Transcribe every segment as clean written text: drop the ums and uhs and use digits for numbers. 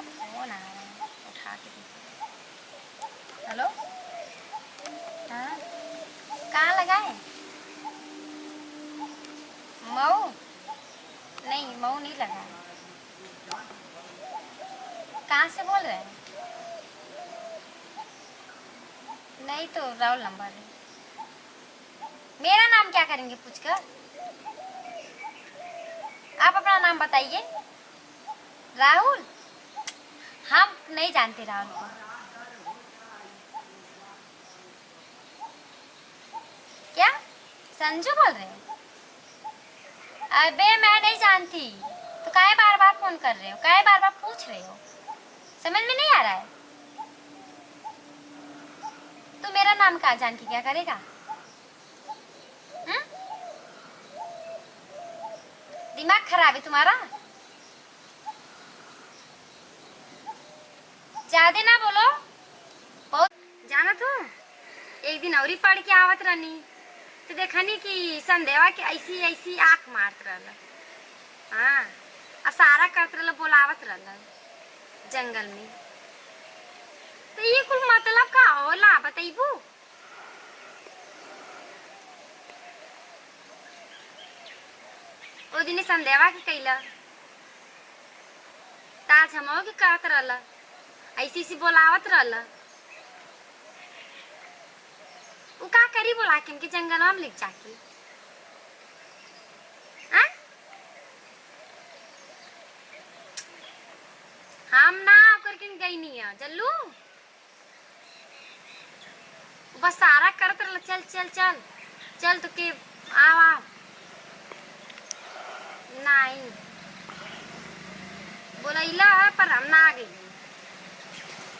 Phone आ रहा है, उठा के देखो। हेलो, हाँ, कहाँ लगा है? मऊ? नहीं, मऊ नहीं लगा है। कहाँ से बोल रहे हैं? नहीं तो राहुल नंबर है। मेरा नाम क्या करेंगे पूछकर? आप अपना नाम बताइए। राहुल? हम नहीं जानते राहुल को। क्या संजू बोल रहे हैं? अबे मैं नहीं जानती, तो काहे बार बार फोन कर रहे हो, काहे बार बार पूछ रहे हो? समझ में नहीं आ रहा है? तू मेरा नाम कहाँ जान के क्या करेगा? दिमाग खराब है तुम्हारा? ज्यादा ना बोलो। बहुत जाना तू। एक दिन और पढ़ के आवत रहनी तो देखनी कि संदेवा के ऐसी ऐसी आंख मारत रहल। हाँ, असारा करत रहल, बोलावत रहल जंगल में। तो ये कुल मतलब का होला बताइबू? ओ दिन संदेवा के कैला ताज हमो के करत रहल, ऐसी ऐसी बोलावत रहल। वो का करी बोला के हमके जंगलवा में ले जाके? हाँ? हम ना करके गई नहीं है जल्लू। बस सारा करत रहल, चल चल चल चल तो के आओ आओ। नहीं बोला है पर हम ना आ गई।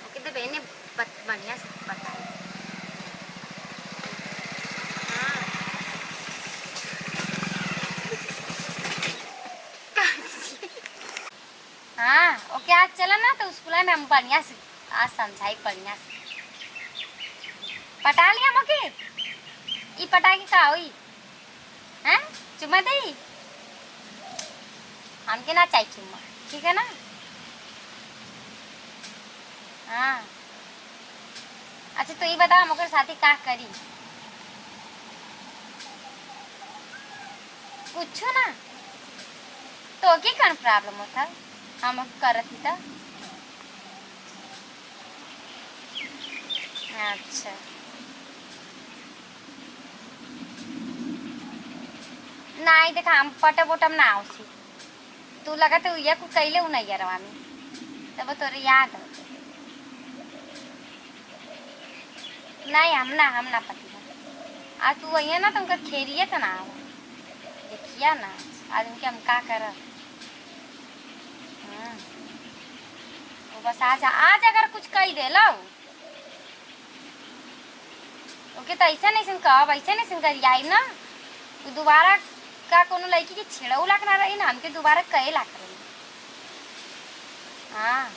ओके तो बहने बढ़िया से बताई। हाँ ओके, आज चला ना तो स्कूल में हम बढ़िया से आज समझाई बढ़िया से। पटा लिया मके ई पटा के का हुई? हैं चुम्मा दे? हमके ना चाहिए चुम्मा, ठीक है ना? हाँ अच्छा तो ये बता हम साथी का करी पूछो ना तो के कौन प्रॉब्लम होता हम करत ही था। अच्छा नहीं देखा हम पटम उटम ना उसी तू लगा तो ये को कैले उ नहीं रवा में तब तोरे याद हो। नहीं हम ना पति आ तू वही ना तुमका खेरिए तो ना देखिया ना आज उनके हम का कर। वो बस आज अगर कुछ कही दे लो ओके तो ऐसा नहीं सुन कब ऐसा नहीं सुन कर आई ना तो दोबारा का कोनो लड़की के छेड़ऊ लाख ना रही ना हमके दोबारा कहे लाख रही। हाँ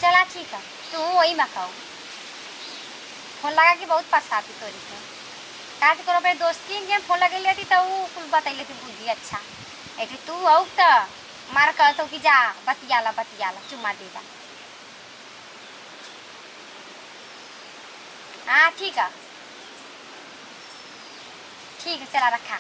चला ठीक है तू वही मैं कहूँ फोन लगा के बहुत पछताती तोरी से काज करो अपने दोस्त की फोन लगे लेती तो वो कुछ बतैले थी बुद्धि अच्छा एक तू औ तो मार कहतो कि जा बतियाला चुम्मा दे जा। हाँ ठीक है चला रखा।